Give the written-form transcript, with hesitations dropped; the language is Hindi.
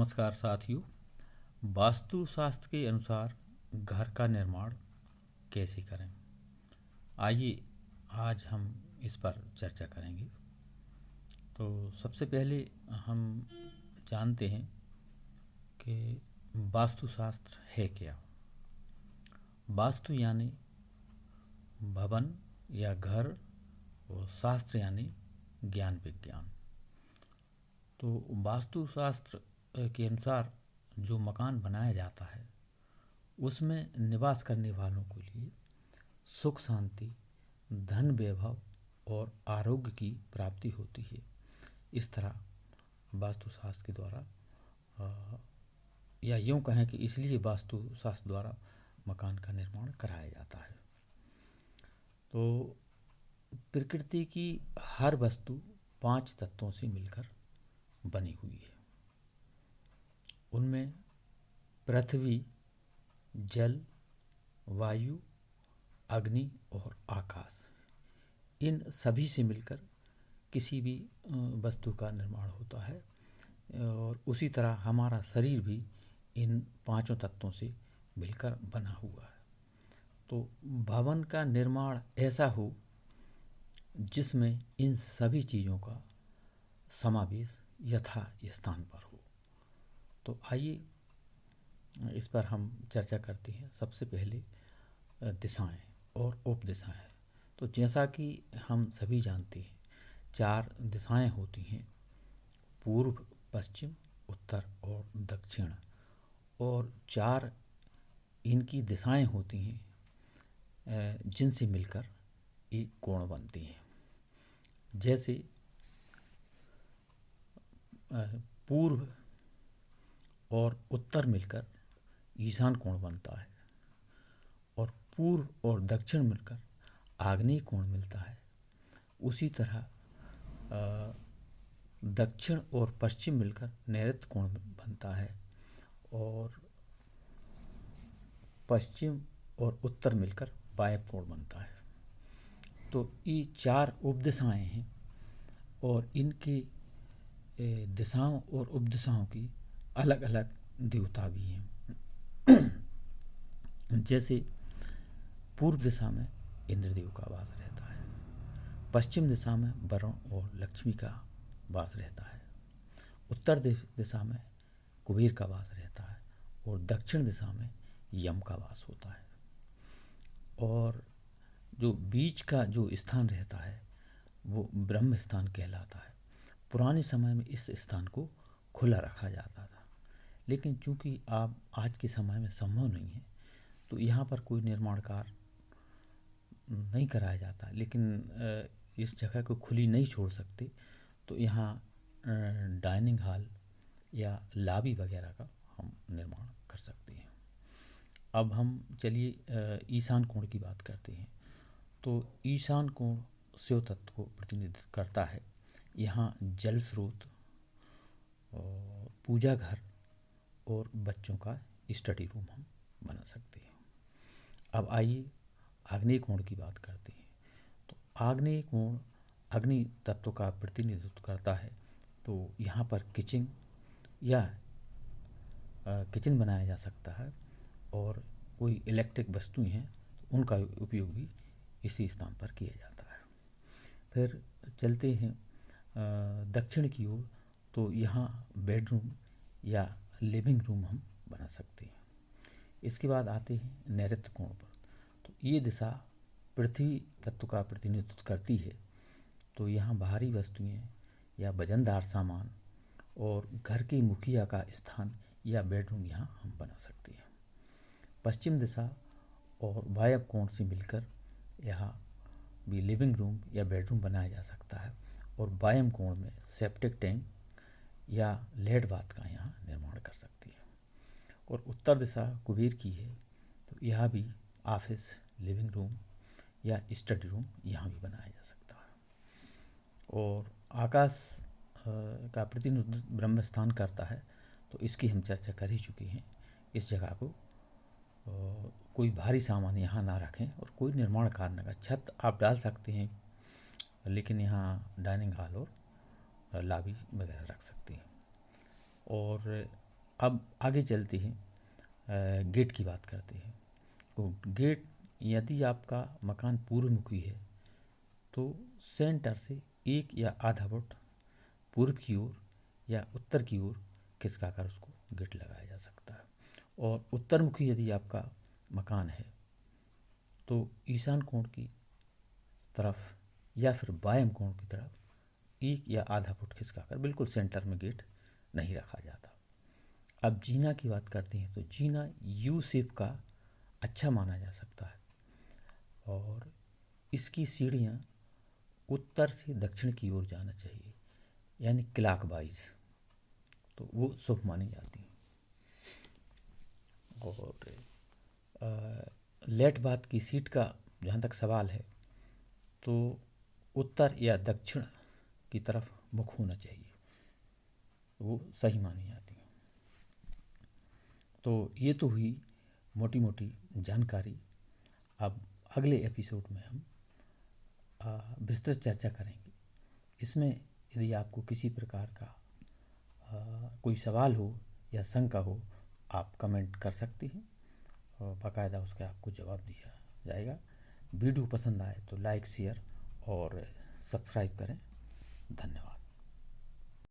नमस्कार साथियों। वास्तुशास्त्र के अनुसार घर का निर्माण कैसे करें, आइए आज हम इस पर चर्चा करेंगे। तो सबसे पहले हम जानते हैं कि वास्तुशास्त्र है क्या। वास्तु यानी भवन या घर, और शास्त्र यानी ज्ञान विज्ञान। तो वास्तुशास्त्र के अनुसार जो मकान बनाया जाता है उसमें निवास करने वालों के लिए सुख शांति, धन वैभव और आरोग्य की प्राप्ति होती है। इस तरह वास्तुशास्त्र के द्वारा या यूँ कहें कि इसलिए वास्तुशास्त्र द्वारा मकान का निर्माण कराया जाता है। तो प्रकृति की हर वस्तु 5 तत्वों से मिलकर बनी हुई है। उनमें पृथ्वी, जल, वायु, अग्नि और आकाश, इन सभी से मिलकर किसी भी वस्तु का निर्माण होता है। और उसी तरह हमारा शरीर भी इन 5 तत्वों से मिलकर बना हुआ है। तो भवन का निर्माण ऐसा हो जिसमें इन सभी चीज़ों का समावेश यथा स्थान पर हो। तो आइए इस पर हम चर्चा करते हैं। सबसे पहले दिशाएं और उपदिशाएं। तो जैसा कि हम सभी जानते हैं 4 दिशाएं होती हैं, पूर्व, पश्चिम, उत्तर और दक्षिण। और 4 इनकी दिशाएं होती हैं जिनसे मिलकर एक कोण बनती हैं। जैसे पूर्व और उत्तर मिलकर ईशान कोण बनता है, और पूर्व और दक्षिण मिलकर आग्नेय कोण मिलता है। उसी तरह दक्षिण और पश्चिम मिलकर नैऋत्य कोण बनता है, और पश्चिम और उत्तर मिलकर वायव्य कोण बनता है। तो ये 4 उपदिशाएं हैं, और इनके दिशाओं और उपदिशाओं की अलग अलग देवता भी हैं। जैसे पूर्व दिशा में इंद्रदेव का वास रहता है, पश्चिम दिशा में वरुण और लक्ष्मी का वास रहता है, उत्तर दिशा में कुबेर का वास रहता है, और दक्षिण दिशा में यम का वास होता है। और जो बीच का जो स्थान रहता है वो ब्रह्म स्थान कहलाता है। पुराने समय में इस स्थान को खुला रखा जाता था, लेकिन चूंकि आप आज के समय में संभव नहीं है तो यहाँ पर कोई निर्माण कार्य नहीं कराया जाता। लेकिन इस जगह को खुली नहीं छोड़ सकते, तो यहाँ डाइनिंग हॉल या लॉबी वगैरह का हम निर्माण कर सकते हैं। अब हम चलिए ईशान कोण की बात करते हैं। तो ईशान कोण शिव तत्व को प्रतिनिधित्व करता है। यहाँ जल स्रोत, पूजा घर और बच्चों का स्टडी रूम हम बना सकते हैं। अब आइए आग्नेय कोण की बात करते हैं। तो आग्नेय कोण अग्नि तत्व का प्रतिनिधित्व करता है। तो यहाँ पर किचन बनाया जा सकता है, और कोई इलेक्ट्रिक वस्तुएं हैं तो उनका उपयोग भी इसी स्थान पर किया जाता है। फिर चलते हैं दक्षिण की ओर। तो यहाँ बेडरूम या लिविंग रूम हम बना सकते हैं। इसके बाद आते हैं नैऋत्य कोण पर। तो ये दिशा पृथ्वी तत्व का प्रतिनिधित्व करती है। तो यहाँ बाहरी वस्तुएं या वजनदार सामान और घर के मुखिया का स्थान या बेडरूम यहाँ हम बना सकते हैं। पश्चिम दिशा और वायव्य कोण से मिलकर यहाँ भी लिविंग रूम या बेडरूम बनाया जा सकता है, और वायव्य कोण में सेप्टिक टैंक या लेड बाथ का यहाँ निर्माण कर सकते हैं। और उत्तर दिशा कुबेर की है, तो यहाँ भी ऑफिस, लिविंग रूम या स्टडी रूम यहाँ भी बनाया जा सकता है। और आकाश का प्रतिनिधित्व ब्रह्म स्थान करता है, तो इसकी हम चर्चा कर ही चुके हैं। इस जगह को कोई भारी सामान यहाँ ना रखें और कोई निर्माण कार्य न करें। छत आप डाल सकते हैं, लेकिन यहाँ डाइनिंग हॉल और लॉबी वगैरह रख सकते हैं। और अब आगे चलते हैं, गेट की बात करते हैं। तो गेट, यदि आपका मकान पूर्वमुखी है तो सेंटर से 1 या आधा फुट पूर्व की ओर या उत्तर की ओर खिसकाकर उसको गेट लगाया जा सकता है। और उत्तरमुखी यदि आपका मकान है तो ईशान कोण की तरफ या फिर वायम कोण की तरफ 1 या आधा फुट खिसकाकर बिल्कुल सेंटर में गेट नहीं रखा जाता। अब जीना की बात करते हैं तो जीना यू शेप का अच्छा माना जा सकता है और इसकी सीढ़ियाँ उत्तर से दक्षिण की ओर जाना चाहिए, यानी क्लॉकवाइज, तो वो शुभ मानी जाती हैं। और लेट बाथ की सीट का जहाँ तक सवाल है तो उत्तर या दक्षिण की तरफ मुख होना चाहिए, वो सही मानी जाती है। तो ये तो हुई मोटी मोटी जानकारी। अब अगले एपिसोड में हम विस्तृत चर्चा करेंगे। इसमें यदि आपको किसी प्रकार का कोई सवाल हो या शंका हो, आप कमेंट कर सकते हैं और बाकायदा उसका आपको जवाब दिया जाएगा। वीडियो पसंद आए तो लाइक, शेयर और सब्सक्राइब करें। धन्यवाद।